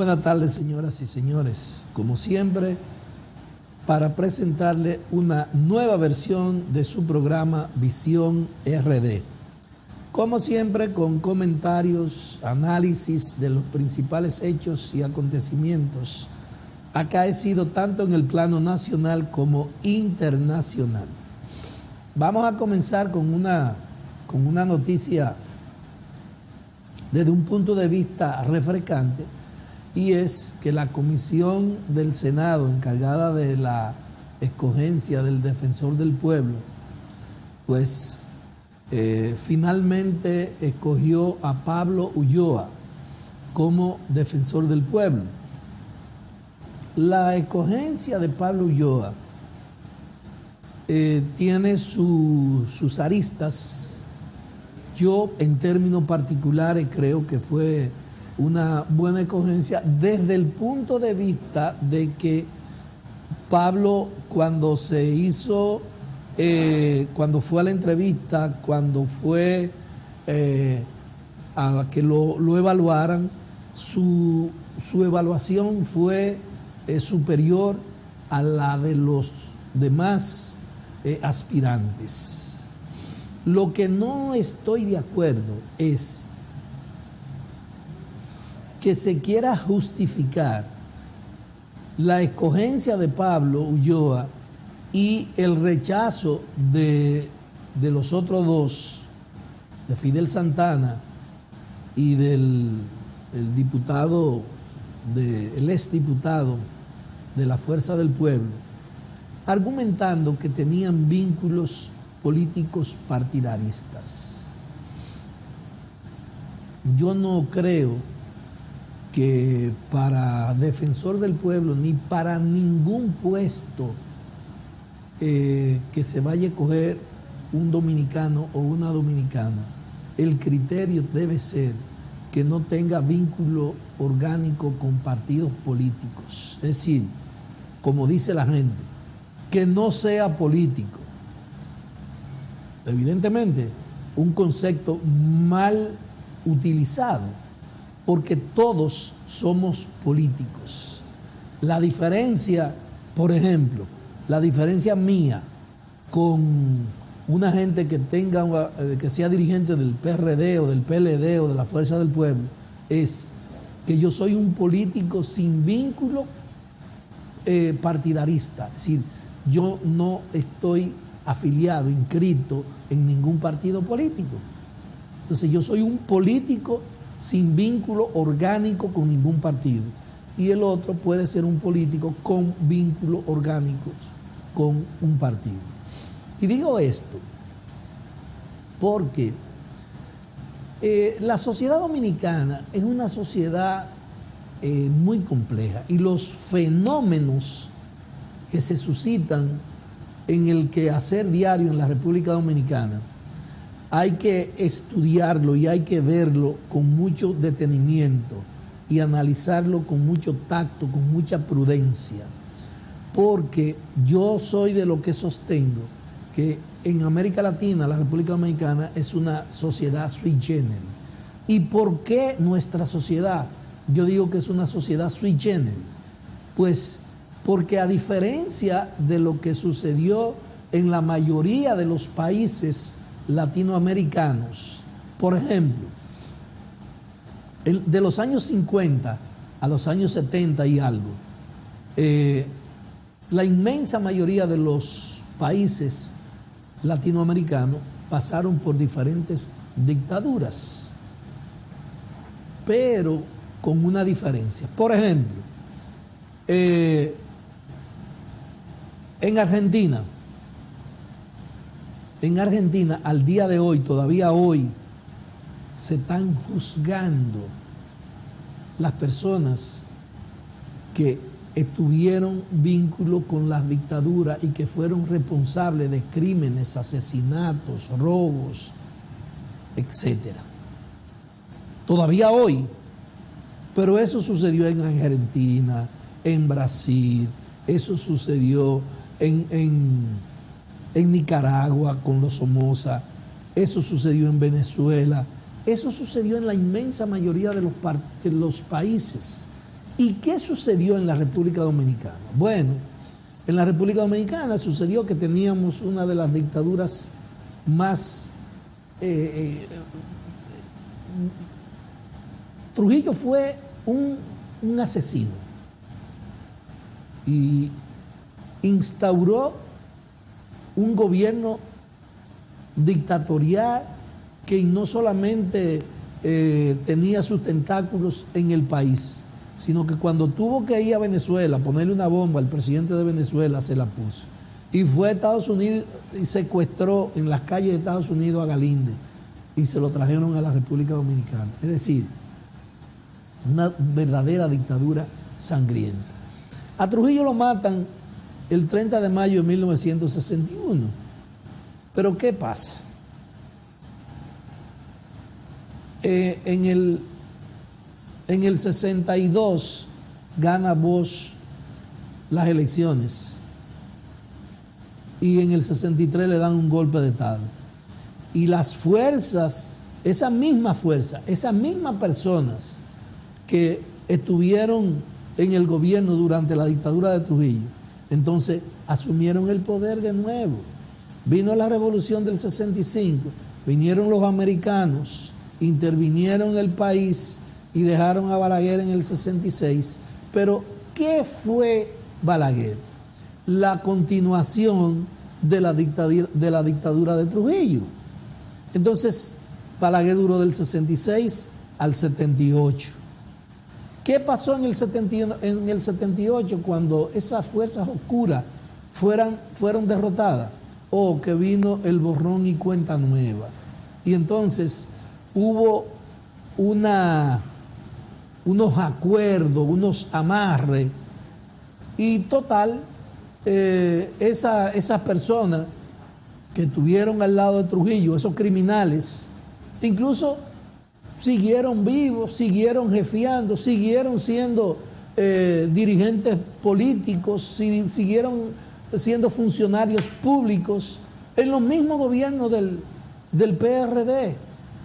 Buenas tardes, señoras y señores. Como siempre, para presentarle una nueva versión de su programa Visión RD. Como siempre, con comentarios, análisis de los principales hechos y acontecimientos acaecidos tanto en el plano nacional como internacional. Vamos a comenzar con una noticia desde un punto de vista refrescante, y es que la comisión del Senado encargada de la escogencia del defensor del pueblo, pues finalmente escogió a Pablo Ulloa como defensor del pueblo. La escogencia de Pablo Ulloa tiene sus aristas. Yo, en términos particulares, creo que fue una buena escogencia desde el punto de vista de que Pablo, cuando se hizo, cuando fue a la entrevista, cuando fue a que lo evaluaran, su evaluación fue superior a la de los demás aspirantes. Lo que no estoy de acuerdo es que se quiera justificar la escogencia de Pablo Ulloa y el rechazo de los otros dos, de Fidel Santana y del diputado, el exdiputado de la Fuerza del Pueblo, argumentando que tenían vínculos políticos partidaristas. Yo no creo que para defensor del pueblo ni para ningún puesto que se vaya a coger un dominicano o una dominicana, el criterio debe ser que no tenga vínculo orgánico con partidos políticos. Es decir, como dice la gente, que no sea político. Evidentemente, un concepto mal utilizado, porque todos somos políticos. La diferencia, por ejemplo, la diferencia mía con una gente que sea dirigente del PRD o del PLD o de la Fuerza del Pueblo, es que yo soy un político sin vínculo partidarista. Es decir, yo no estoy afiliado, inscrito en ningún partido político. Entonces yo soy un político sin vínculo orgánico con ningún partido. Y el otro puede ser un político con vínculos orgánicos con un partido. Y digo esto porque la sociedad dominicana es una sociedad muy compleja, y los fenómenos que se suscitan en el quehacer diario en la República Dominicana hay que estudiarlo y hay que verlo con mucho detenimiento y analizarlo con mucho tacto, con mucha prudencia, porque yo soy de lo que sostengo que en América Latina, la República Dominicana es una sociedad sui generis. ¿Y por qué nuestra sociedad? Yo digo que es una sociedad sui generis. Pues porque, a diferencia de lo que sucedió en la mayoría de los países latinoamericanos, por ejemplo, de los años 50 a los años 70 y algo, la inmensa mayoría de los países latinoamericanos pasaron por diferentes dictaduras, pero con una diferencia. Por ejemplo, en Argentina, al día de hoy, todavía hoy, se están juzgando las personas que tuvieron vínculo con las dictaduras y que fueron responsables de crímenes, asesinatos, robos, etc. Todavía hoy. Pero eso sucedió en Argentina, en Brasil, eso sucedió en Nicaragua con los Somoza, eso sucedió en Venezuela, eso sucedió en la inmensa mayoría de los países. ¿Y qué sucedió en la República Dominicana? Bueno, en la República Dominicana sucedió que teníamos una de las dictaduras más... Trujillo fue un asesino y instauró un gobierno dictatorial que no solamente tenía sus tentáculos en el país, sino que cuando tuvo que ir a Venezuela a ponerle una bomba al presidente de Venezuela, se la puso. Y fue a Estados Unidos y secuestró en las calles de Estados Unidos a Galíndez y se lo trajeron a la República Dominicana. Es decir, una verdadera dictadura sangrienta. A Trujillo lo matan el 30 de mayo de 1961. Pero ¿qué pasa? En el 62 gana Bosch las elecciones y en el 63 le dan un golpe de Estado. Y las fuerzas, esas mismas personas que estuvieron en el gobierno durante la dictadura de Trujillo, entonces asumieron el poder de nuevo. Vino la revolución del 65, vinieron los americanos, intervinieron en el país y dejaron a Balaguer en el 66. Pero, ¿qué fue Balaguer? La continuación de la dictadura de Trujillo. Entonces, Balaguer duró del 66 al 78. ¿Qué pasó en el 78 cuando esas fuerzas oscuras fueron derrotadas? Que vino el borrón y cuenta nueva. Y entonces hubo unos acuerdos, unos amarres, y total, esas personas que estuvieron al lado de Trujillo, esos criminales, incluso siguieron vivos, siguieron jefiando, siguieron siendo dirigentes políticos, siguieron siendo funcionarios públicos en los mismos gobiernos del PRD,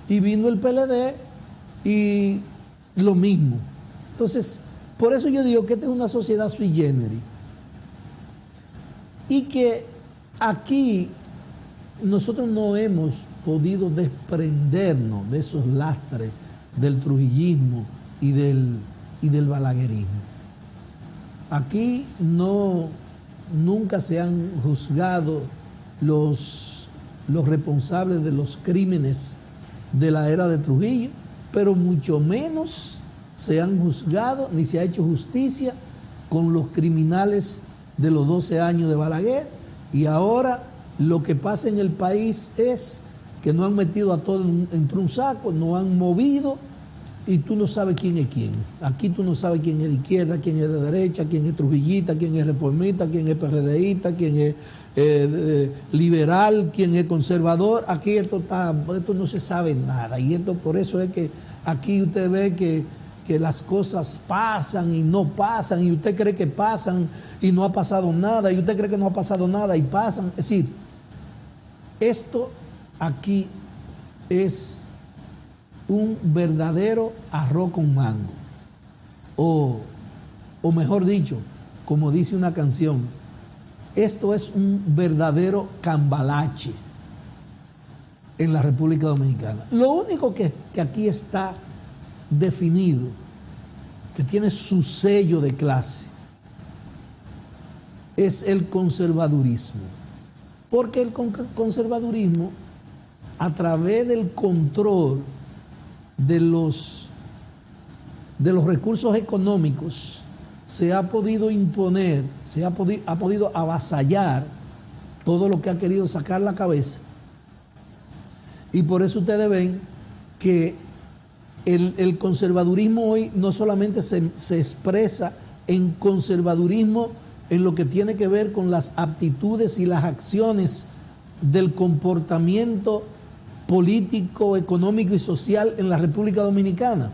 y vino el PLD y lo mismo. Entonces, por eso yo digo que esta es una sociedad sui generis y que aquí nosotros no hemos podido desprendernos de esos lastres del trujillismo y del balaguerismo. Aquí nunca se han juzgado los responsables de los crímenes de la era de Trujillo, pero mucho menos se han juzgado ni se ha hecho justicia con los criminales de los 12 años de Balaguer. Y ahora lo que pasa en el país es que no han metido a todos entre un saco, no han movido, y tú no sabes quién es quién. Aquí tú no sabes quién es de izquierda, quién es de derecha, quién es trujillista, quién es reformista, quién es PRDista, quién es liberal, quién es conservador. Aquí esto no se sabe nada. Y esto por eso es que aquí usted ve que las cosas pasan y no pasan, y usted cree que pasan y no ha pasado nada, y usted cree que no ha pasado nada y pasan. Es decir, esto aquí es un verdadero arroz con mango, o mejor dicho, como dice una canción, esto es un verdadero cambalache en la República Dominicana. Lo único que aquí está definido, que tiene su sello de clase, es el conservadurismo, porque el conservadurismo, a través del control de los recursos económicos, se ha podido imponer, ha podido avasallar todo lo que ha querido sacar la cabeza. Y por eso ustedes ven que el conservadurismo hoy no solamente se expresa en conservadurismo en lo que tiene que ver con las aptitudes y las acciones del comportamiento político, económico y social en la República Dominicana,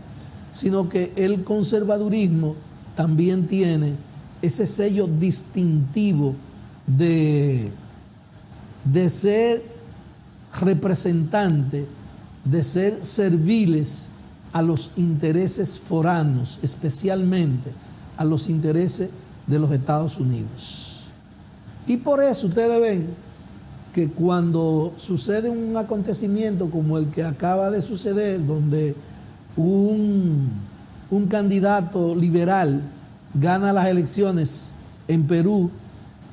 sino que el conservadurismo también tiene ese sello distintivo de ser representante, de ser serviles a los intereses foráneos, especialmente a los intereses de los Estados Unidos. Y por eso ustedes ven que cuando sucede un acontecimiento como el que acaba de suceder, donde un candidato liberal gana las elecciones en Perú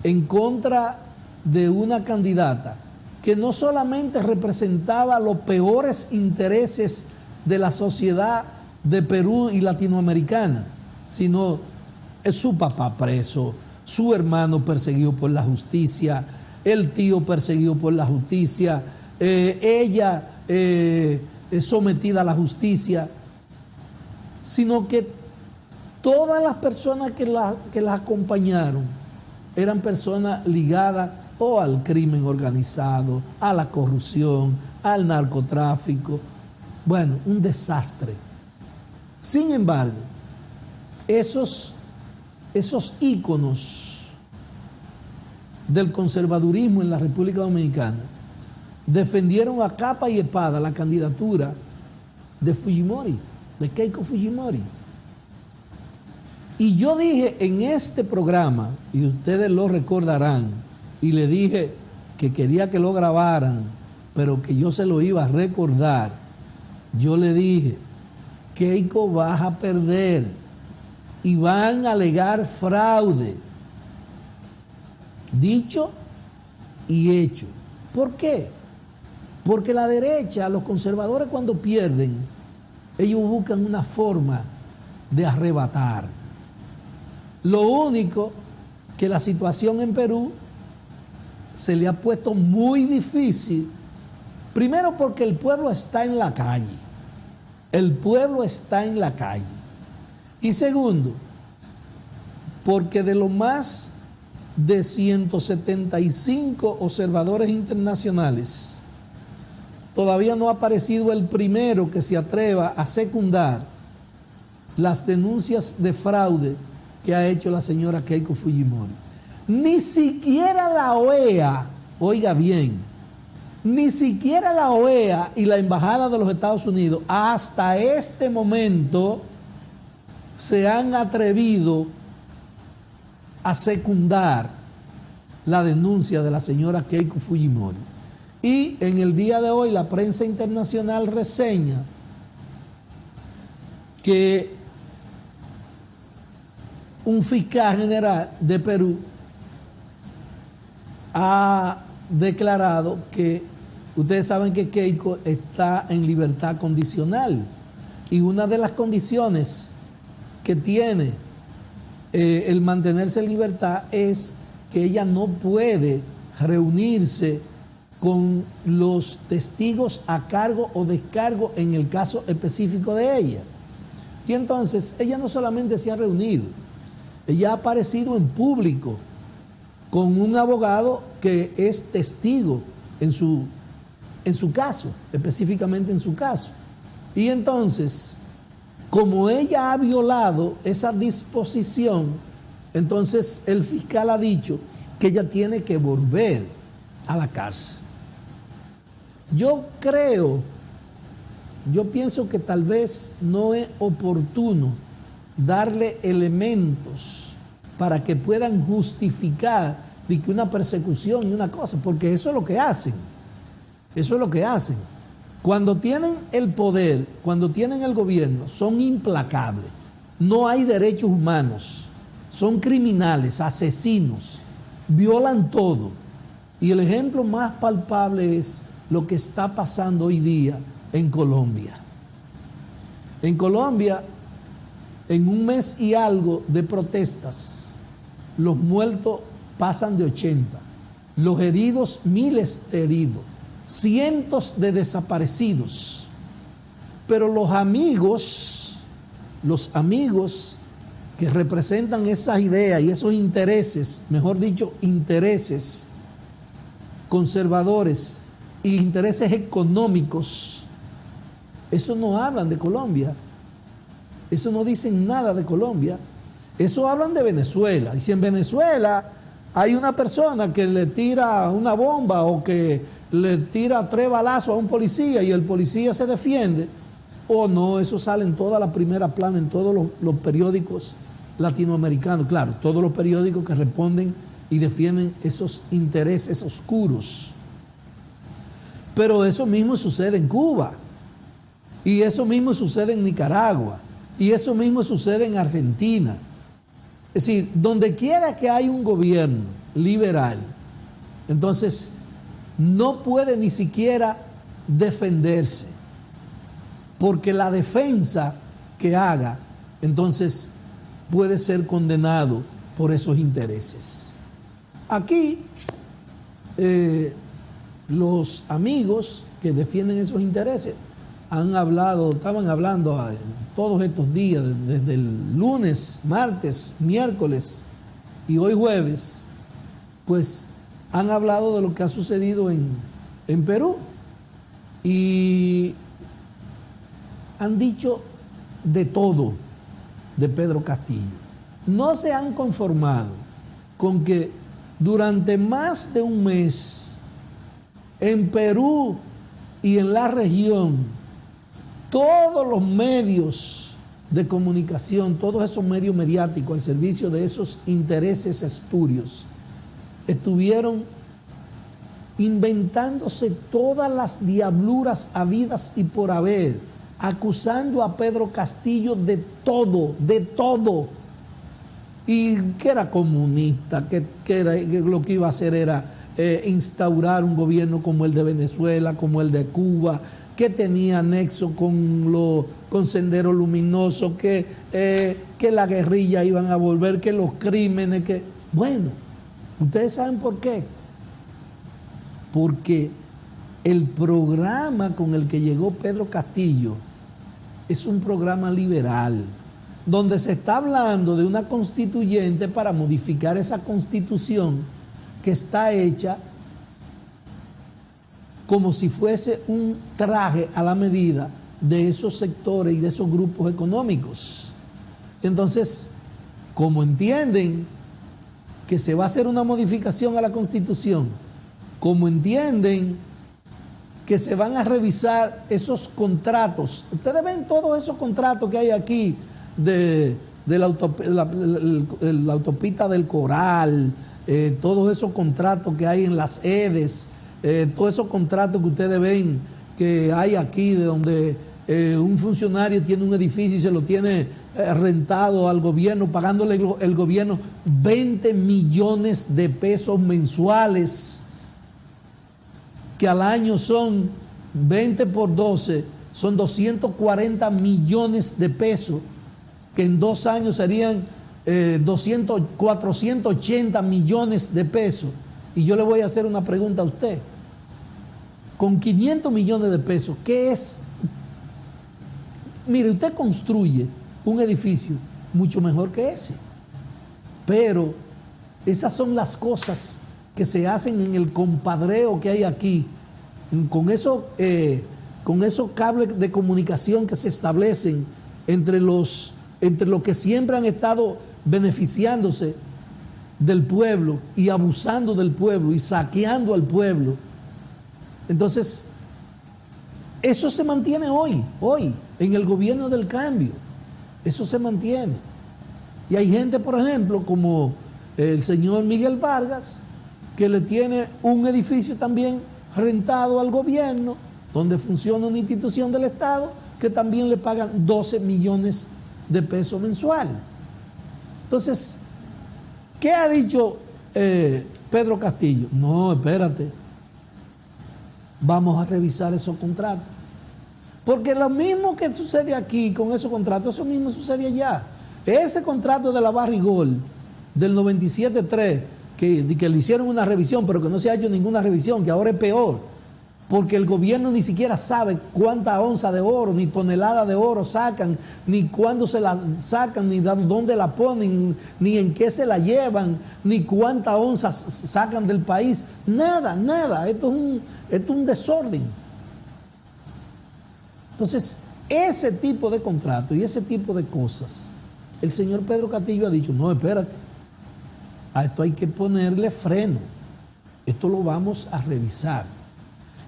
en contra de una candidata que no solamente representaba los peores intereses de la sociedad de Perú y latinoamericana, sino su papá preso, su hermano perseguido por la justicia, el tío perseguido por la justicia, ella sometida a la justicia, sino que todas las personas que la acompañaron eran personas ligadas o al crimen organizado, a la corrupción, al narcotráfico. Bueno, un desastre. Sin embargo, esos íconos del conservadurismo en la República Dominicana defendieron a capa y espada la candidatura de Fujimori, de Keiko Fujimori. Y yo dije en este programa, y ustedes lo recordarán, y le dije que quería que lo grabaran, pero que yo se lo iba a recordar. Yo le dije, Keiko vas a perder y van a alegar fraude. Dicho y hecho. ¿Por qué? Porque la derecha, los conservadores cuando pierden, ellos buscan una forma de arrebatar. Lo único que la situación en Perú se le ha puesto muy difícil, primero porque el pueblo está en la calle. El pueblo está en la calle. Y segundo, porque de lo más de 175 observadores internacionales, todavía no ha aparecido el primero que se atreva a secundar las denuncias de fraude que ha hecho la señora Keiko Fujimori. Ni siquiera la OEA, oiga bien, ni siquiera la OEA y la Embajada de los Estados Unidos hasta este momento se han atrevido a secundar la denuncia de la señora Keiko Fujimori. Y en el día de hoy la prensa internacional reseña que un fiscal general de Perú ha declarado que ustedes saben que Keiko está en libertad condicional y una de las condiciones que tiene el mantenerse en libertad es que ella no puede reunirse con los testigos a cargo o descargo en el caso específico de ella. Y entonces ella no solamente se ha reunido, ella ha aparecido en público con un abogado que es testigo en su caso, específicamente en su caso. Y entonces, como ella ha violado esa disposición, entonces el fiscal ha dicho que ella tiene que volver a la cárcel. Yo pienso que tal vez no es oportuno darle elementos para que puedan justificar de que una persecución y una cosa, porque eso es lo que hacen. Eso es lo que hacen. Cuando tienen el poder, cuando tienen el gobierno, son implacables. No hay derechos humanos. Son criminales, asesinos, violan todo. Y el ejemplo más palpable es lo que está pasando hoy día en Colombia. En Colombia, en un mes y algo de protestas, los muertos pasan de 80, los heridos, miles de heridos, cientos de desaparecidos. Pero los amigos que representan esas ideas y esos intereses, mejor dicho, intereses conservadores e intereses económicos, eso no hablan de Colombia, eso no dicen nada de Colombia, eso hablan de Venezuela. Y si en Venezuela hay una persona que le tira una bomba o que le tira 3 balazos a un policía y el policía se defiende, o no, eso sale en toda la primera plana, en todos los periódicos latinoamericanos. Claro, todos los periódicos que responden y defienden esos intereses oscuros. Pero eso mismo sucede en Cuba. Y eso mismo sucede en Nicaragua. Y eso mismo sucede en Argentina. Es decir, donde quiera que hay un gobierno liberal, entonces no puede ni siquiera defenderse. Porque la defensa que haga, entonces puede ser condenado por esos intereses. Aquí, los amigos que defienden esos intereses estaban hablando todos estos días, desde el lunes, martes, miércoles y hoy jueves, pues han hablado de lo que ha sucedido en Perú y han dicho de todo de Pedro Castillo. No se han conformado con que durante más de un mes en Perú y en la región todos los medios de comunicación, todos esos medios mediáticos al servicio de esos intereses espurios, estuvieron inventándose todas las diabluras habidas y por haber, acusando a Pedro Castillo de todo, y que era comunista, que lo que iba a hacer era instaurar un gobierno como el de Venezuela, como el de Cuba, que tenía nexo con Sendero Luminoso, que la guerrilla iban a volver, que los crímenes, que... Bueno, ustedes saben por qué. Porque el programa con el que llegó Pedro Castillo es un programa liberal, donde se está hablando de una constituyente para modificar esa constitución que está hecha como si fuese un traje a la medida de esos sectores y de esos grupos económicos. Entonces, como entienden que se va a hacer una modificación a la Constitución, como entienden que se van a revisar esos contratos, ustedes ven todos esos contratos que hay aquí de la autopista del Coral, todos esos contratos que hay en las EDES, todos esos contratos que ustedes ven que hay aquí, de donde un funcionario tiene un edificio y se lo tiene rentado al gobierno, pagándole el gobierno 20 millones de pesos mensuales, que al año son 20 por 12, son 240 millones de pesos, que en 2 años serían 480 millones de pesos. Y yo le voy a hacer una pregunta a usted. Con 500 millones de pesos, ¿qué es? Mire, usted construye un edificio mucho mejor que ese. Pero esas son las cosas que se hacen en el compadreo que hay aquí, con esos cables de comunicación que se establecen entre los que siempre han estado beneficiándose del pueblo y abusando del pueblo y saqueando al pueblo. Entonces, eso se mantiene hoy, en el gobierno del cambio. Eso se mantiene. Y hay gente, por ejemplo, como el señor Miguel Vargas, que le tiene un edificio también rentado al gobierno, donde funciona una institución del Estado, que también le pagan 12 millones de pesos mensual. Entonces, ¿qué ha dicho Pedro Castillo? No, espérate, vamos a revisar esos contratos. Porque lo mismo que sucede aquí con esos contratos, eso mismo sucede allá. Ese contrato de la Barrigol del 97.3, que le hicieron una revisión, pero que no se ha hecho ninguna revisión, que ahora es peor, porque el gobierno ni siquiera sabe cuánta onza de oro, ni tonelada de oro sacan, ni cuándo se la sacan, ni dónde la ponen, ni en qué se la llevan, ni cuánta onza sacan del país. Nada. Esto es un desorden. Entonces, ese tipo de contrato y ese tipo de cosas, el señor Pedro Castillo ha dicho, no, espérate, a esto hay que ponerle freno, esto lo vamos a revisar.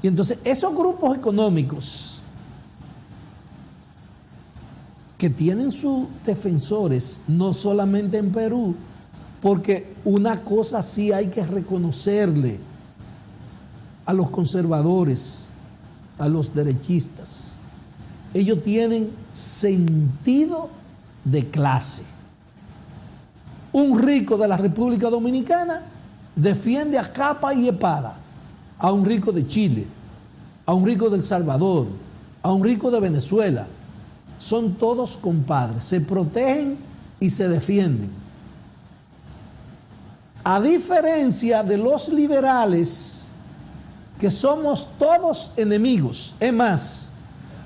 Y entonces esos grupos económicos que tienen sus defensores, no solamente en Perú, porque una cosa sí hay que reconocerle a los conservadores, a los derechistas. Ellos tienen sentido de clase. Un rico de la República Dominicana defiende a capa y espada a un rico de Chile, a un rico de El Salvador, a un rico de Venezuela. Son todos compadres, se protegen y se defienden. A diferencia de los liberales, que somos todos enemigos. Es más,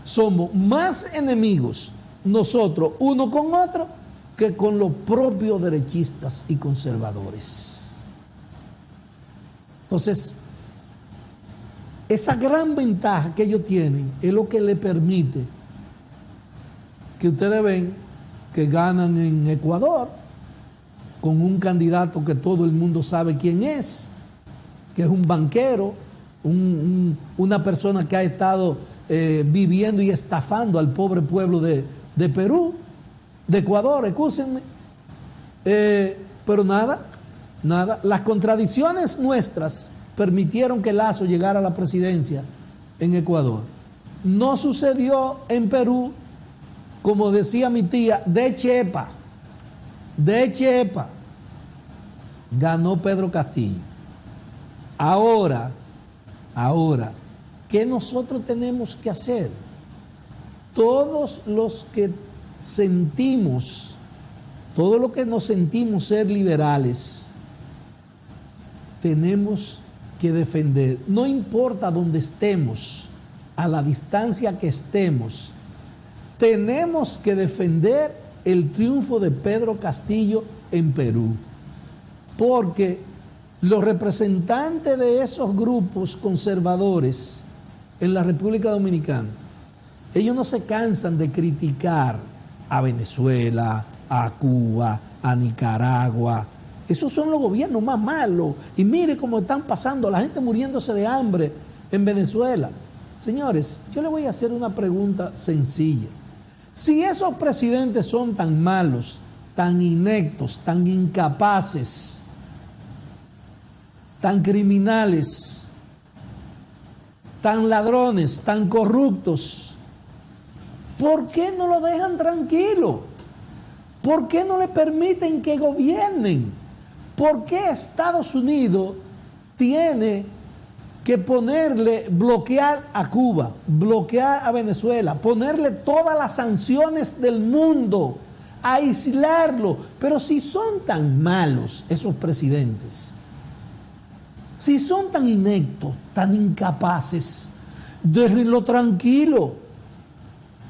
somos más enemigos nosotros uno con otro que con los propios derechistas y conservadores. Entonces, esa gran ventaja que ellos tienen es lo que les permite que ustedes ven que ganan en Ecuador con un candidato que todo el mundo sabe quién es, que es un banquero, una persona que ha estado viviendo y estafando al pobre pueblo de Perú, de Ecuador, excúsenme. Pero nada, las contradicciones nuestras permitieron que Lasso llegara a la presidencia en Ecuador. No sucedió en Perú, como decía mi tía, de chepa, ganó Pedro Castillo. Ahora, ¿qué nosotros tenemos que hacer? Todos los que sentimos, todos los que nos sentimos ser liberales, tenemos que defender, no importa dónde estemos, a la distancia que estemos, tenemos que defender el triunfo de Pedro Castillo en Perú, porque los representantes de esos grupos conservadores en la República Dominicana, ellos no se cansan de criticar a Venezuela, a Cuba, a Nicaragua. Esos son los gobiernos más malos. Y mire cómo están pasando, la gente muriéndose de hambre en Venezuela. Señores, yo le voy a hacer una pregunta sencilla. Si esos presidentes son tan malos, tan ineptos, tan incapaces, tan criminales, tan ladrones, tan corruptos, ¿por qué no lo dejan tranquilo? ¿Por qué no le permiten que gobiernen? ¿Por qué Estados Unidos tiene que bloquear a Cuba, bloquear a Venezuela, ponerle todas las sanciones del mundo, aislarlo? Pero si son tan malos esos presidentes, si son tan ineptos, tan incapaces, déjenlo tranquilo.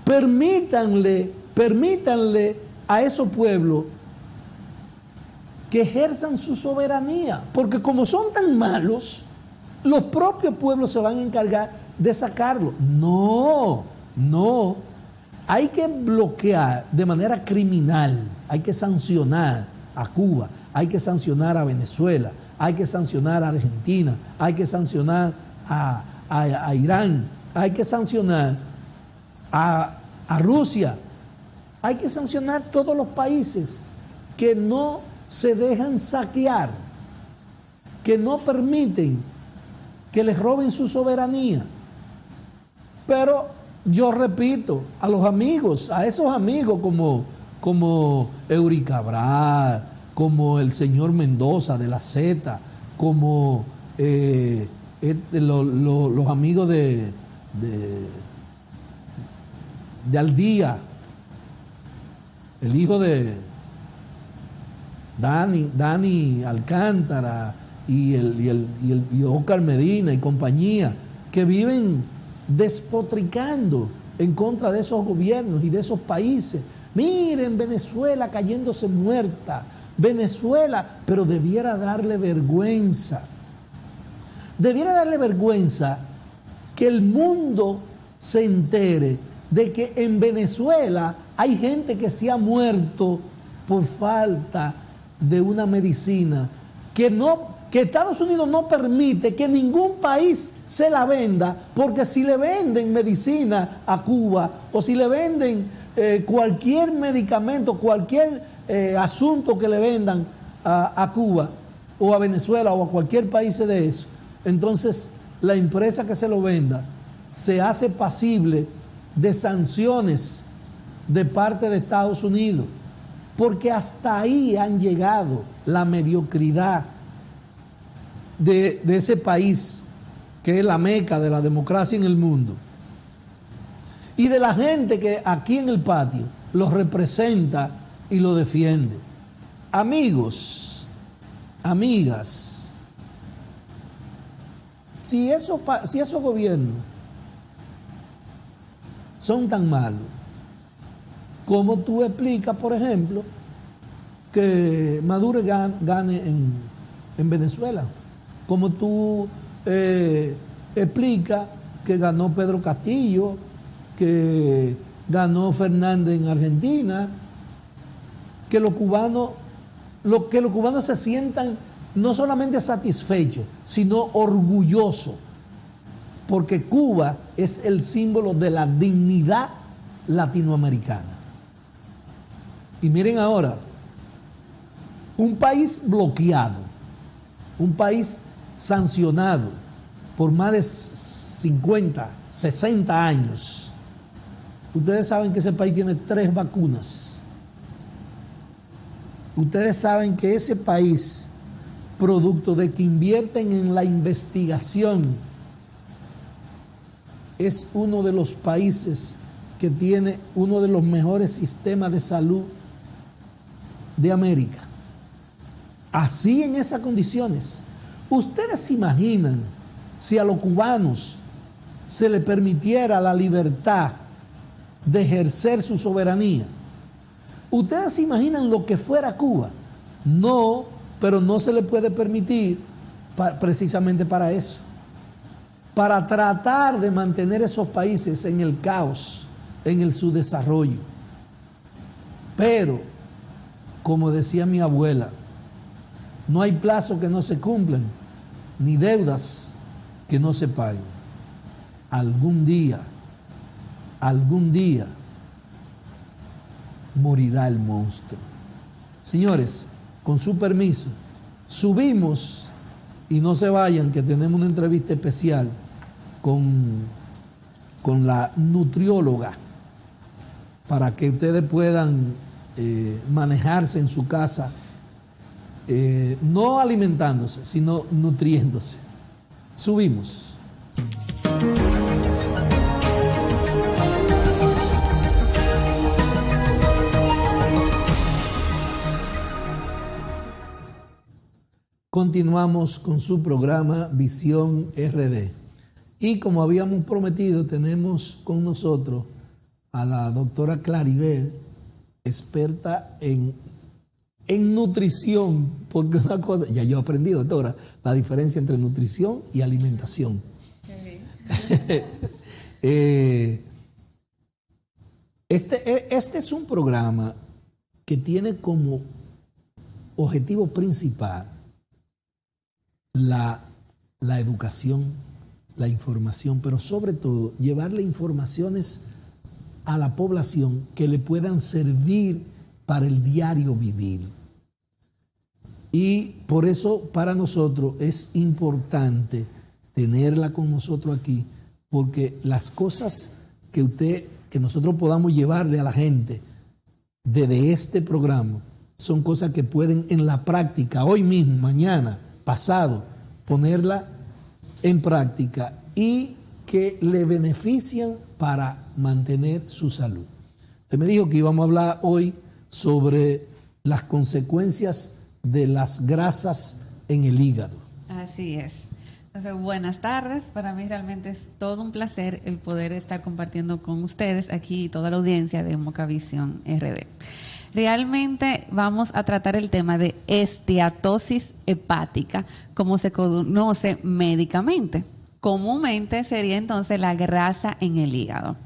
Permítanle a esos pueblos que ejerzan su soberanía, porque como son tan malos, los propios pueblos se van a encargar de sacarlo. No, hay que bloquear de manera criminal, hay que sancionar a Cuba, hay que sancionar a Venezuela, hay que sancionar a Argentina, hay que sancionar a Irán, hay que sancionar a Rusia, hay que sancionar todos los países que no se dejan saquear, que no permiten que les roben su soberanía. Pero yo repito, a los amigos, a esos amigos como Eury Cabral, como el señor Mendoza de la Z, como los amigos de Aldía, el hijo de Dani Alcántara y Oscar Medina y compañía, que viven despotricando en contra de esos gobiernos y de esos países. Miren, Venezuela cayéndose muerta, Venezuela, pero debiera darle vergüenza que el mundo se entere de que en Venezuela hay gente que se ha muerto por falta de una medicina que Estados Unidos no permite que ningún país se la venda, porque si le venden medicina a Cuba o si le venden cualquier medicamento, cualquier asunto que le vendan a Cuba o a Venezuela o a cualquier país de eso, entonces la empresa que se lo venda se hace pasible de sanciones de parte de Estados Unidos, porque hasta ahí han llegado la mediocridad de ese país que es la meca de la democracia en el mundo, y de la gente que aquí en el patio los representa y lo defiende. Amigos, amigas, si esos gobiernos son tan malos, ¿cómo tú explicas, por ejemplo, que Maduro gane en Venezuela? ¿Cómo tú explicas que ganó Pedro Castillo, que ganó Fernández en Argentina, que los cubanos se sientan no solamente satisfechos, sino orgullosos, porque Cuba es el símbolo de la dignidad latinoamericana? Y miren ahora, un país bloqueado, un país sancionado por más de 50, 60 años. Ustedes saben que ese país tiene 3 vacunas. Ustedes saben que ese país, producto de que invierten en la investigación, es uno de los países que tiene uno de los mejores sistemas de salud de América. Así, en esas condiciones, ¿ustedes se imaginan si a los cubanos se les permitiera la libertad de ejercer su soberanía? ¿Ustedes se imaginan lo que fuera Cuba? No, pero no se le puede permitir precisamente para eso, para tratar de mantener esos países en el caos, en el subdesarrollo. Pero, como decía mi abuela, no hay plazos que no se cumplan, ni deudas que no se paguen. Algún día morirá el monstruo. Señores, con su permiso, subimos y no se vayan, que tenemos una entrevista especial con la nutrióloga, para que ustedes puedan manejarse en su casa, no alimentándose, sino nutriéndose. Subimos. Continuamos con su programa Visión RD. Y como habíamos prometido, tenemos con nosotros a la doctora Claribel, experta en nutrición, porque una cosa, ya yo aprendí, doctora, la diferencia entre nutrición y alimentación. Este es un programa que tiene como objetivo principal la educación, la información, pero sobre todo llevarle informaciones a la población que le puedan servir para el diario vivir. Y por eso para nosotros es importante tenerla con nosotros aquí, porque las cosas que nosotros podamos llevarle a la gente desde este programa son cosas que pueden en la práctica, hoy mismo, mañana, pasado, ponerla en práctica y que le benefician para mantener su salud. Usted me dijo que íbamos a hablar hoy sobre las consecuencias de las grasas en el hígado. Así es. Entonces, buenas tardes. Para mí realmente es todo un placer el poder estar compartiendo con ustedes aquí toda la audiencia de Mocavisión RD. Realmente vamos a tratar el tema de esteatosis hepática, como se conoce médicamente. Comúnmente sería entonces la grasa en el hígado.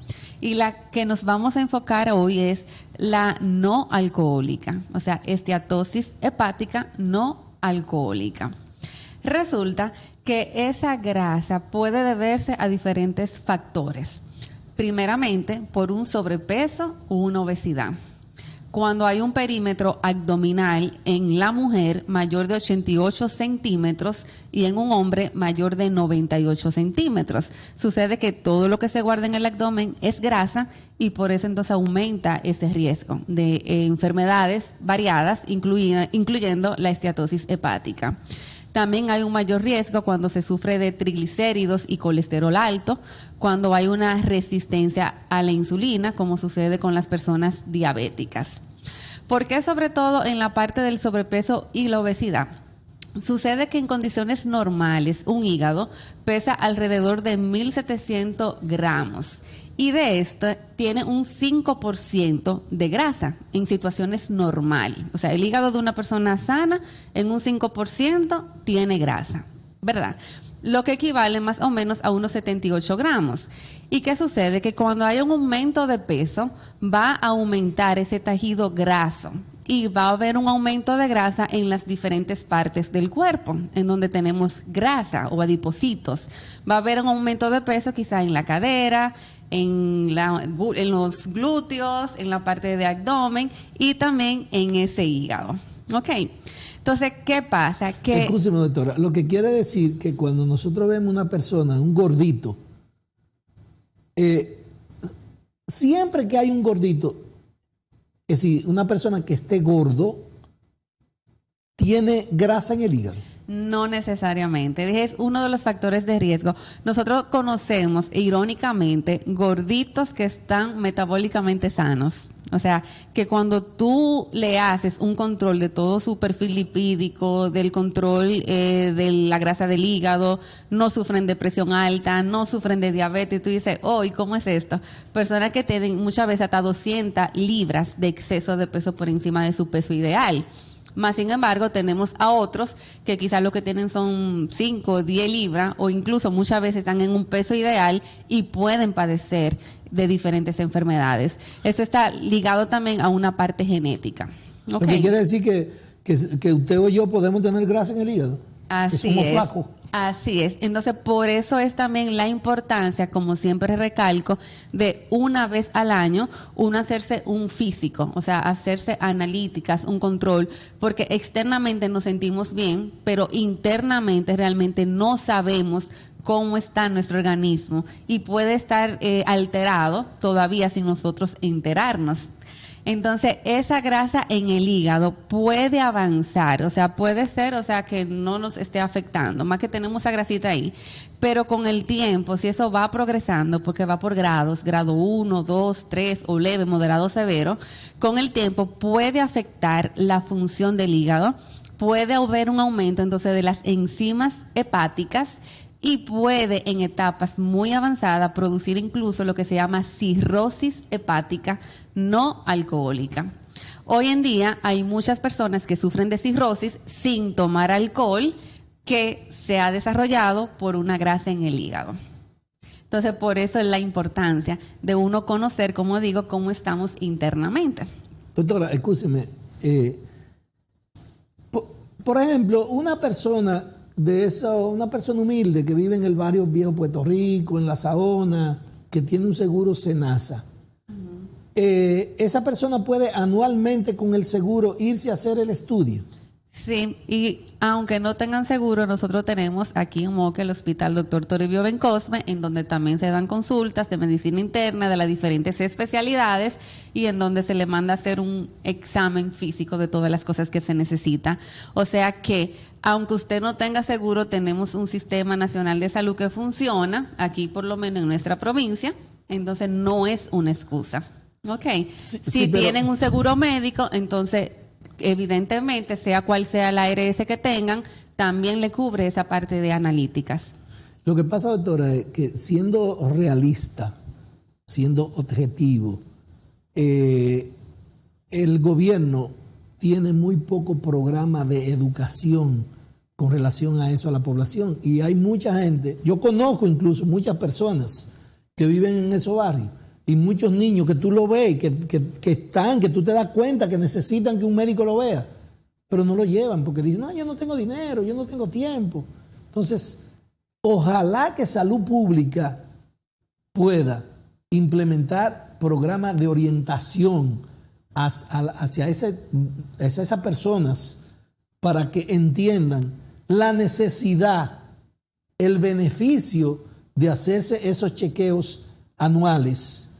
Y la que nos vamos a enfocar hoy es la no alcohólica, o sea, esteatosis hepática no alcohólica. Resulta que esa grasa puede deberse a diferentes factores, Primeramente, por un sobrepeso o una obesidad. Cuando hay un perímetro abdominal en la mujer mayor de 88 centímetros y en un hombre mayor de 98 centímetros. Sucede que todo lo que se guarda en el abdomen es grasa y por eso entonces aumenta ese riesgo de enfermedades variadas, incluyendo la esteatosis hepática. También hay un mayor riesgo cuando se sufre de triglicéridos y colesterol alto, cuando hay una resistencia a la insulina, como sucede con las personas diabéticas. ¿Por qué sobre todo en la parte del sobrepeso y la obesidad? Sucede que en condiciones normales un hígado pesa alrededor de 1.700 gramos y de esto tiene un 5% de grasa en situaciones normales. O sea, el hígado de una persona sana en un 5% tiene grasa, ¿verdad? Lo que equivale más o menos a unos 78 gramos. ¿Y qué sucede? Que cuando hay un aumento de peso, va a aumentar ese tejido graso y va a haber un aumento de grasa en las diferentes partes del cuerpo, en donde tenemos grasa o adipocitos. Va a haber un aumento de peso quizá en la cadera, en los glúteos, en la parte de abdomen y también en ese hígado. ¿Ok? Entonces, ¿qué pasa? Que Escúcheme, doctora, lo que quiere decir que cuando nosotros vemos una persona, un gordito, siempre que hay un gordito, es decir, una persona que esté gordo, tiene grasa en el hígado. no necesariamente. Es uno de los factores de riesgo. Nosotros conocemos, irónicamente, gorditos que están metabólicamente sanos. O sea, que cuando tú le haces un control de todo su perfil lipídico, del control de la grasa del hígado, no sufren de presión alta, no sufren de diabetes, tú dices, oh, ¿y cómo es esto? Personas que tienen muchas veces hasta 200 libras de exceso de peso por encima de su peso ideal. Más sin embargo, tenemos a otros que quizás lo que tienen son 5 o 10 libras o incluso muchas veces están en un peso ideal y pueden padecer de diferentes enfermedades. Eso está ligado también a una parte genética. Lo que quiere decir que usted o yo podemos tener grasa en el hígado. Así que somos es. flacos. Así es. Entonces, por eso es también la importancia, como siempre recalco, de una vez al año uno hacerse un físico, o sea, hacerse analíticas, un control, porque externamente nos sentimos bien, pero internamente realmente no sabemos cómo está nuestro organismo y puede estar alterado todavía sin nosotros enterarnos. Entonces, esa grasa en el hígado puede avanzar, o sea, puede ser, o sea, que no nos esté afectando, más que tenemos esa grasita ahí, pero con el tiempo, si eso va progresando, porque va por grados, grado 1, 2, 3 o leve, moderado, severo, con el tiempo puede afectar la función del hígado, puede haber un aumento entonces de las enzimas hepáticas y puede en etapas muy avanzadas producir incluso lo que se llama cirrosis hepática no alcohólica. Hoy en día hay muchas personas que sufren de cirrosis sin tomar alcohol que se ha desarrollado por una grasa en el hígado. Entonces, por eso es la importancia de uno conocer, como digo, cómo estamos internamente. Doctora, escúcheme. Por ejemplo, una persona humilde que vive en el barrio Viejo Puerto Rico, en La Saona, que tiene un seguro Senasa. Esa persona puede anualmente con el seguro irse a hacer el estudio. Sí, y aunque no tengan seguro, nosotros tenemos aquí en Moca el Hospital Dr. Toribio Bencosme, en donde también se dan consultas de medicina interna de las diferentes especialidades y en donde se le manda a hacer un examen físico de todas las cosas que se necesita. O sea que, aunque usted no tenga seguro, tenemos un sistema nacional de salud que funciona, aquí por lo menos en nuestra provincia, entonces no es una excusa. Ok, si tienen un seguro médico, entonces evidentemente, sea cual sea la ARS que tengan, también le cubre esa parte de analíticas. Lo que pasa, doctora, es que siendo realista, siendo objetivo, el gobierno tiene muy poco programa de educación con relación a eso a la población. Y hay mucha gente, yo conozco incluso muchas personas que viven en esos barrios, y muchos niños que tú lo ves, que tú te das cuenta que necesitan que un médico lo vea, pero no lo llevan porque dicen, no, yo no tengo dinero, yo no tengo tiempo. Entonces, ojalá que salud pública pueda implementar programas de orientación hacia esas personas para que entiendan la necesidad, el beneficio de hacerse esos chequeos anuales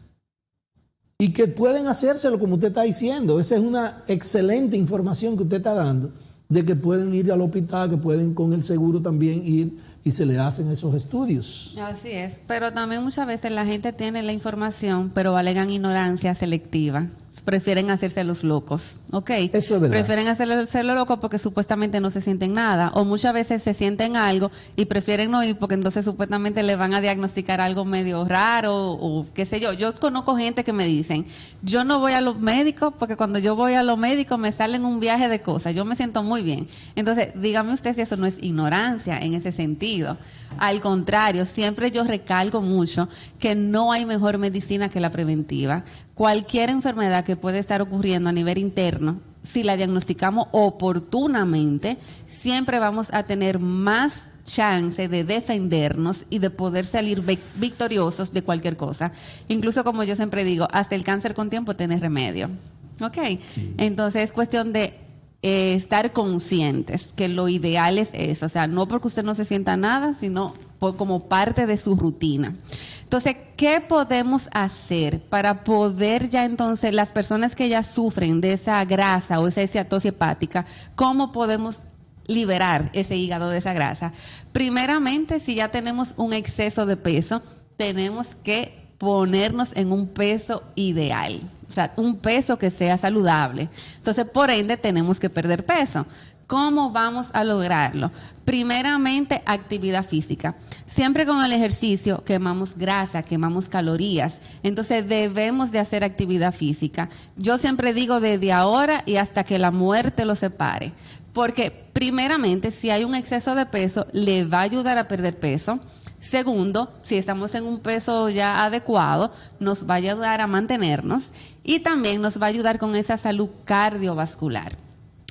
y que pueden hacérselo como usted está diciendo. Esa es una excelente información que usted está dando, de que pueden ir al hospital, que pueden con el seguro también ir y se le hacen esos estudios. Así es, pero también muchas veces la gente tiene la información, pero alegan ignorancia selectiva. Prefieren hacerse los locos, ¿ok? Eso es verdad. Prefieren hacerse los locos porque supuestamente no se sienten nada, o muchas veces se sienten algo y prefieren no ir porque entonces supuestamente le van a diagnosticar algo medio raro o qué sé yo. Yo conozco gente que me dicen, yo no voy a los médicos porque cuando yo voy a los médicos me salen un viaje de cosas, yo me siento muy bien. Entonces, dígame usted si eso no es ignorancia en ese sentido. Al contrario, siempre yo recalco mucho que no hay mejor medicina que la preventiva. Cualquier enfermedad que puede estar ocurriendo a nivel interno, si la diagnosticamos oportunamente, siempre vamos a tener más chance de defendernos y de poder salir victoriosos de cualquier cosa. Incluso, como yo siempre digo, hasta el cáncer con tiempo tiene remedio. ¿Ok? Sí. Entonces es cuestión de estar conscientes que lo ideal es eso, o sea, no porque usted no se sienta nada, sino como parte de su rutina. Entonces, ¿qué podemos hacer para poder ya entonces las personas que ya sufren de esa grasa o esa esteatosis hepática, cómo podemos liberar ese hígado de esa grasa? Primeramente, si ya tenemos un exceso de peso, tenemos que ponernos en un peso ideal. O sea, un peso que sea saludable. Entonces, por ende, tenemos que perder peso. ¿Cómo vamos a lograrlo? Primeramente, actividad física. Siempre con el ejercicio quemamos grasa, quemamos calorías. Entonces, debemos de hacer actividad física. Yo siempre digo desde ahora y hasta que la muerte lo separe. Porque, primeramente, si hay un exceso de peso, le va a ayudar a perder peso. Segundo, si estamos en un peso ya adecuado, nos va a ayudar a mantenernos y también nos va a ayudar con esa salud cardiovascular.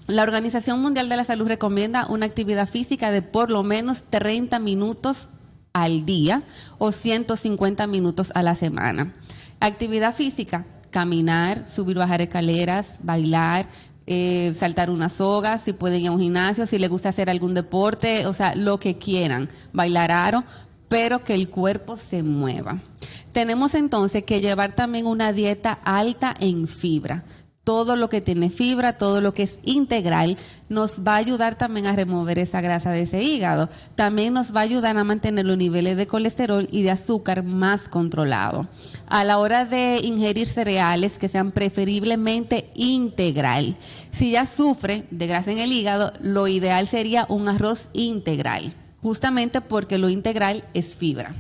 La Organización Mundial de la Salud recomienda una actividad física de por lo menos 30 minutos al día o 150 minutos a la semana. Actividad física, caminar, subir o bajar escaleras, bailar, saltar una soga, si pueden ir a un gimnasio, si les gusta hacer algún deporte, o sea, lo que quieran, bailar aro, pero que el cuerpo se mueva. Tenemos entonces que llevar también una dieta alta en fibra. Todo lo que tiene fibra, todo lo que es integral, nos va a ayudar también a remover esa grasa de ese hígado. También nos va a ayudar a mantener los niveles de colesterol y de azúcar más controlados. A la hora de ingerir cereales, que sean preferiblemente integral. Si ya sufre de grasa en el hígado, lo ideal sería un arroz integral, justamente porque lo integral es fibra.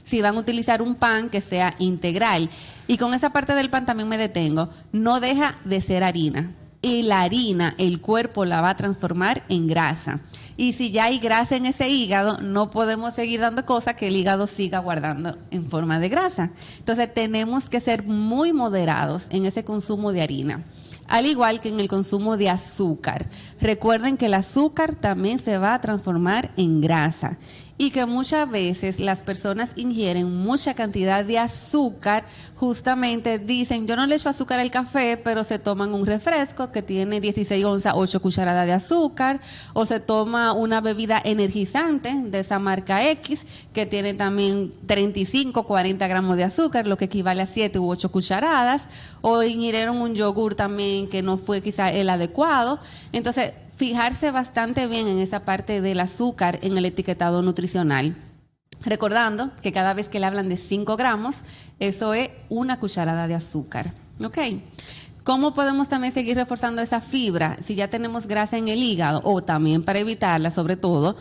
Si van a utilizar un pan, que sea integral. Y con esa parte del pan también me detengo. No deja de ser harina. Y la harina, el cuerpo la va a transformar en grasa. Y si ya hay grasa en ese hígado, no podemos seguir dando cosas que el hígado siga guardando en forma de grasa. Entonces tenemos que ser muy moderados en ese consumo de harina. Al igual que en el consumo de azúcar. Recuerden que el azúcar también se va a transformar en grasa. Y que muchas veces las personas ingieren mucha cantidad de azúcar, justamente dicen, yo no le echo azúcar al café, pero se toman un refresco que tiene 16 onzas, 8 cucharadas de azúcar, o se toma una bebida energizante de esa marca X, que tiene también 35, 40 gramos de azúcar, lo que equivale a 7 u 8 cucharadas, o ingirieron un yogur también que no fue quizá el adecuado. Entonces, fijarse bastante bien en esa parte del azúcar en el etiquetado nutricional. Recordando que cada vez que le hablan de 5 gramos, eso es una cucharada de azúcar. ¿Ok? ¿Cómo podemos también seguir reforzando esa fibra si ya tenemos grasa en el hígado? O también para evitarla, sobre todo,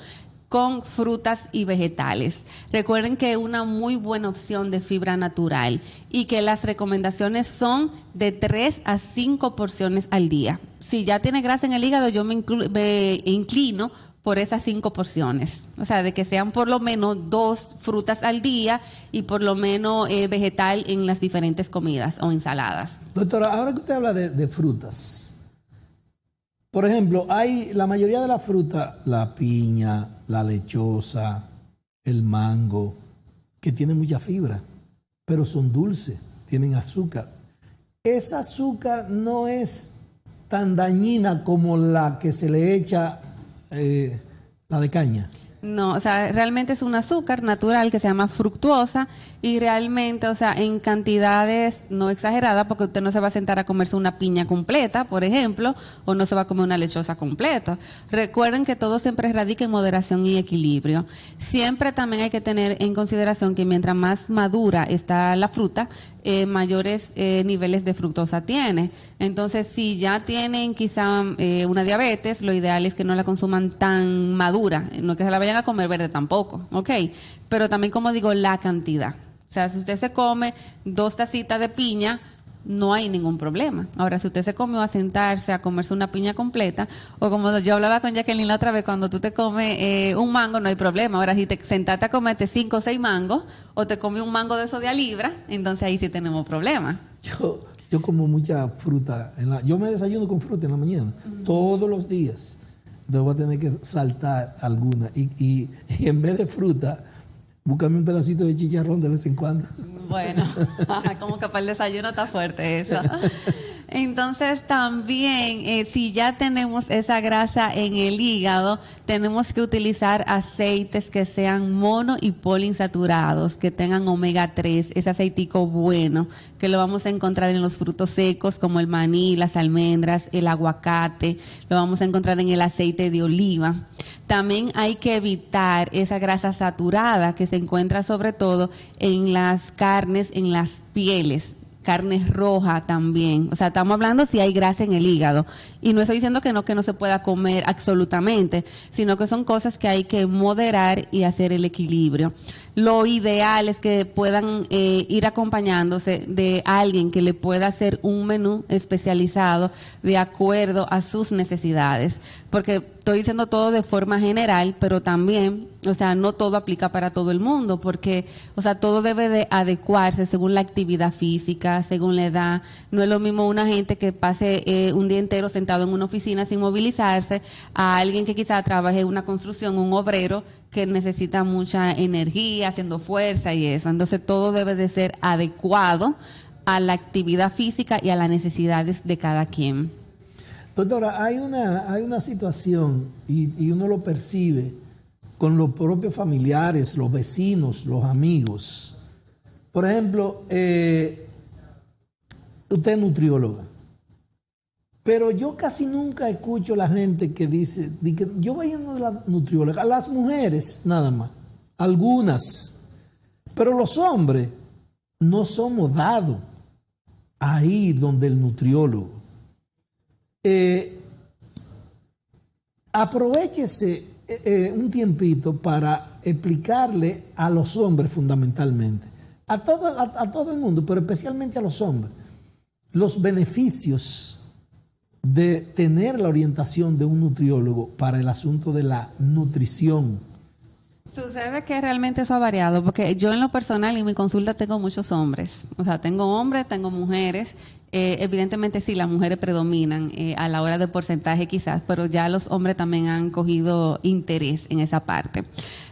con frutas y vegetales. Recuerden que es una muy buena opción de fibra natural y que las recomendaciones son de 3 a 5 porciones al día. Si ya tiene grasa en el hígado, yo me inclino por esas 5 porciones. O sea, de que sean por lo menos 2 frutas al día y por lo menos vegetal en las diferentes comidas o ensaladas. Doctora, ahora que usted habla de frutas, por ejemplo, hay la mayoría de las frutas, la piña, la lechosa, el mango, que tienen mucha fibra. pero son dulces, tienen azúcar. Esa azúcar no es tan dañina como la que se le echa la de caña. No, o sea, realmente es un azúcar natural que se llama fructuosa y realmente, o sea, en cantidades no exageradas, porque usted no se va a sentar a comerse una piña completa, por ejemplo, o no se va a comer una lechosa completa. Recuerden que todo siempre radica en moderación y equilibrio. Siempre también hay que tener en consideración que mientras más madura está la fruta, mayores niveles de fructosa tiene. Entonces, si ya tienen quizá una diabetes, lo ideal es que no la consuman tan madura, no que se la vayan a comer verde tampoco, ¿ok? Pero también, como digo, la cantidad. O sea, si usted se come 2 tacitas de piña, no hay ningún problema. Ahora, si usted se come a sentarse a comerse una piña completa, o como yo hablaba con Jacqueline la otra vez, cuando tú te comes un mango, no hay problema. Ahora, si te sentaste a comerte 5 o 6 mangos, o te comes un mango de esos de a libra, entonces ahí sí tenemos problemas. Yo como mucha fruta. Yo me desayuno con fruta en la mañana, todos los días. Entonces voy a tener que saltar alguna. Y en vez de fruta, búscame un pedacito de chicharrón de vez en cuando. Bueno, como que para el desayuno está fuerte eso. Entonces también, si ya tenemos esa grasa en el hígado, tenemos que utilizar aceites que sean mono y poliinsaturados, que tengan omega 3, ese aceitico bueno, que lo vamos a encontrar en los frutos secos como el maní, las almendras, el aguacate, lo vamos a encontrar en el aceite de oliva. También hay que evitar esa grasa saturada que se encuentra sobre todo en las carnes, en las pieles. Carne roja también. O sea, estamos hablando si hay grasa en el hígado. Y no estoy diciendo que no se pueda comer absolutamente, sino que son cosas que hay que moderar y hacer el equilibrio. Lo ideal es que puedan ir acompañándose de alguien que le pueda hacer un menú especializado de acuerdo a sus necesidades. Porque estoy diciendo todo de forma general, pero también, o sea, no todo aplica para todo el mundo, porque, o sea, todo debe de adecuarse según la actividad física, según la edad. No es lo mismo una gente que pase un día entero sentado en una oficina sin movilizarse, a alguien que quizá trabaje en una construcción, un obrero que necesita mucha energía, haciendo fuerza y eso. Entonces, todo debe de ser adecuado a la actividad física y a las necesidades de cada quien. Doctora, hay una situación y uno lo percibe con los propios familiares, los vecinos, los amigos. Por ejemplo, usted es nutrióloga, pero yo casi nunca escucho a la gente que dice, yo voy a la nutrióloga, a las mujeres nada más, algunas, pero los hombres no somos dados a ir donde el nutriólogo. Aprovechese un tiempito para explicarle a los hombres fundamentalmente, a todo el mundo, pero especialmente a los hombres, los beneficios de tener la orientación de un nutriólogo para el asunto de la nutrición. Sucede que realmente eso ha variado, porque yo en lo personal en mi consulta tengo muchos hombres, o sea, tengo hombres, tengo mujeres. Evidentemente sí, las mujeres predominan a la hora de porcentaje quizás, pero ya los hombres también han cogido interés en esa parte.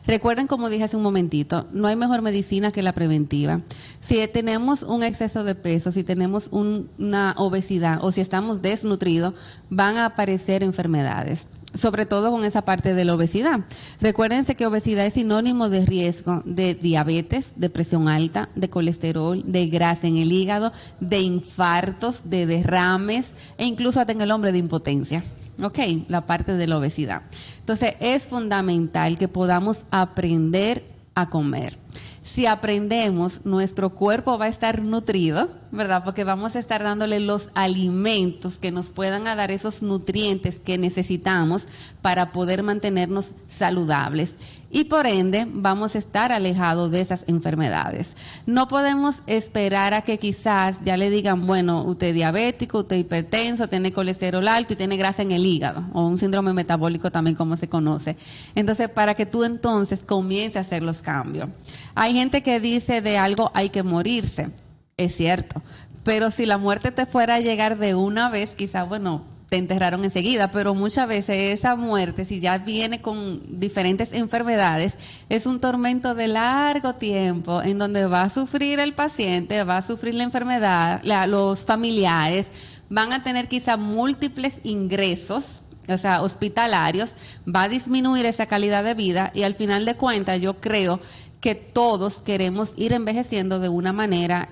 Recuerden, como dije hace un momentito, no hay mejor medicina que la preventiva. Si tenemos un exceso de peso, si tenemos una obesidad o si estamos desnutridos, van a aparecer enfermedades, sobre todo con esa parte de la obesidad. Recuérdense que obesidad es sinónimo de riesgo de diabetes, de presión alta, de colesterol, de grasa en el hígado, de infartos, de derrames e incluso hasta en el hombre de impotencia. Ok, la parte de la obesidad. Entonces es fundamental que podamos aprender a comer. Si aprendemos, nuestro cuerpo va a estar nutrido, ¿verdad? Porque vamos a estar dándole los alimentos que nos puedan dar esos nutrientes que necesitamos para poder mantenernos saludables. Y por ende, vamos a estar alejados de esas enfermedades. No podemos esperar a que quizás ya le digan, bueno, usted es diabético, usted es hipertenso, tiene colesterol alto y tiene grasa en el hígado, o un síndrome metabólico también como se conoce. Entonces, para que tú entonces comiences a hacer los cambios. Hay gente que dice de algo hay que morirse, es cierto, pero si la muerte te fuera a llegar de una vez, quizás, bueno, te enterraron enseguida, pero muchas veces esa muerte, si ya viene con diferentes enfermedades, es un tormento de largo tiempo en donde va a sufrir el paciente, va a sufrir la enfermedad, los familiares, van a tener quizá múltiples ingresos, o sea, hospitalarios, va a disminuir esa calidad de vida y al final de cuentas yo creo que todos queremos ir envejeciendo de una manera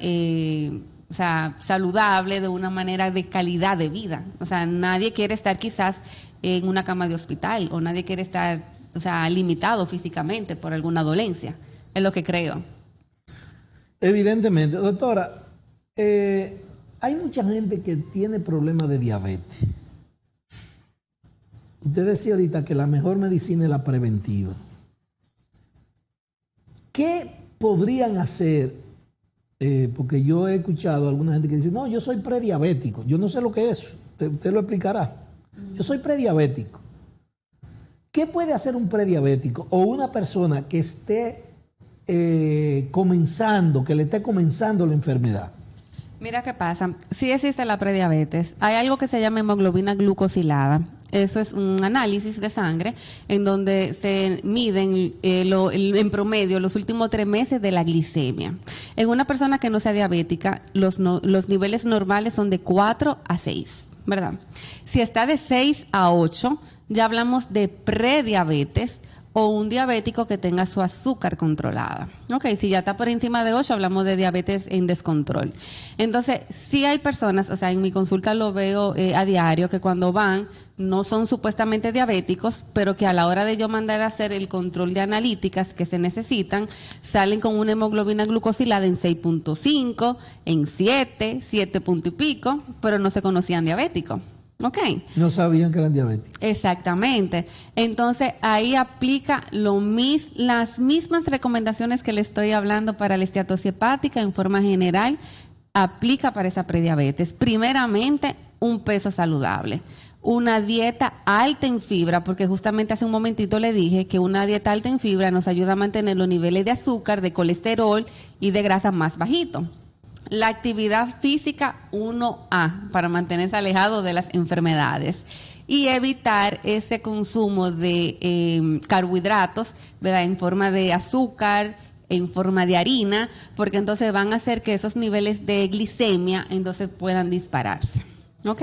o sea, saludable, de una manera de calidad de vida. O sea, nadie quiere estar quizás en una cama de hospital o nadie quiere estar, o sea, limitado físicamente por alguna dolencia. Es lo que creo. Evidentemente. Doctora, hay mucha gente que tiene problemas de diabetes. Usted decía ahorita que la mejor medicina es la preventiva. ¿Qué podrían hacer? Porque yo he escuchado a alguna gente que dice, no, yo soy prediabético. Yo no sé lo que es, usted lo explicará. Yo soy prediabético. ¿Qué puede hacer un prediabético o una persona que esté comenzando, que le esté comenzando la enfermedad? Mira qué pasa. Sí existe la prediabetes. Hay algo que se llama hemoglobina glucosilada. Eso es un análisis de sangre en donde se miden en promedio los últimos 3 meses de la glicemia. En una persona que no sea diabética, los niveles normales son de 4 a 6, ¿verdad? Si está de 6 a 8, ya hablamos de prediabetes o un diabético que tenga su azúcar controlada. Ok, si ya está por encima de 8, hablamos de diabetes en descontrol. Entonces, sí hay personas, o sea, en mi consulta lo veo a diario, que cuando van no son supuestamente diabéticos, pero que a la hora de yo mandar a hacer el control de analíticas que se necesitan, salen con una hemoglobina glucosilada en 6.5, en 7 punto y pico, pero no se conocían diabéticos. ¿Ok? No sabían que eran diabéticos. Exactamente. Entonces, ahí aplica las mismas recomendaciones que le estoy hablando para la esteatosis hepática en forma general, aplica para esa prediabetes. Primeramente, un peso saludable. Una dieta alta en fibra, porque justamente hace un momentito le dije que una dieta alta en fibra nos ayuda a mantener los niveles de azúcar, de colesterol y de grasa más bajitos. La actividad física 1A para mantenerse alejado de las enfermedades y evitar ese consumo de carbohidratos, ¿verdad? En forma de azúcar, en forma de harina, porque entonces van a hacer que esos niveles de glicemia entonces puedan dispararse. Ok,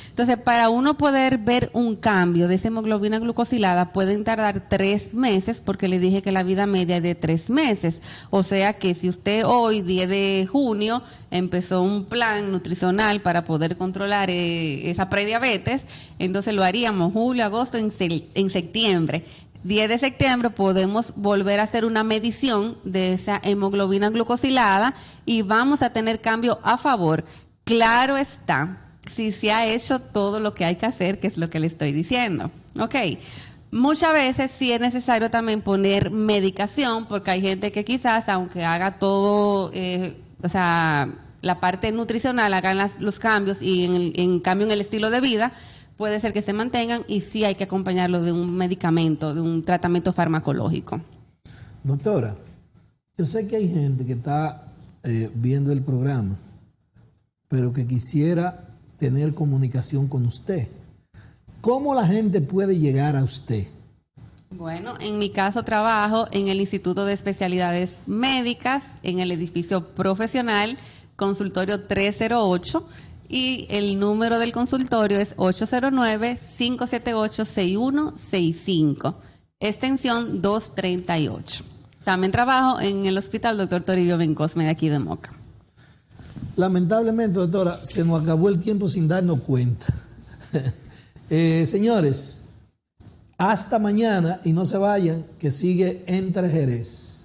entonces para uno poder ver un cambio de esa hemoglobina glucosilada pueden tardar 3 meses, porque le dije que la vida media es de 3 meses. O sea que si usted hoy, 10 de junio, empezó un plan nutricional para poder controlar esa prediabetes, entonces lo haríamos julio, agosto, en septiembre. 10 de septiembre podemos volver a hacer una medición de esa hemoglobina glucosilada y vamos a tener cambio a favor. Claro está, si se ha hecho todo lo que hay que hacer, que es lo que le estoy diciendo. Ok, muchas veces sí es necesario también poner medicación, porque hay gente que quizás, aunque haga todo, o sea, la parte nutricional, hagan los cambios y en cambio en el estilo de vida, puede ser que se mantengan y sí hay que acompañarlo de un medicamento, de un tratamiento farmacológico. Doctora, yo sé que hay gente que está viendo el programa, pero que quisiera tener comunicación con usted. ¿Cómo la gente puede llegar a usted? Bueno, en mi caso trabajo en el Instituto de Especialidades Médicas, en el edificio profesional, consultorio 308, y el número del consultorio es 809-578-6165, extensión 238. También trabajo en el Hospital Dr. Toribio Bencosme de aquí de Moca. Lamentablemente, doctora, se nos acabó el tiempo sin darnos cuenta. Señores, hasta mañana y no se vayan, que sigue Entre Jerez.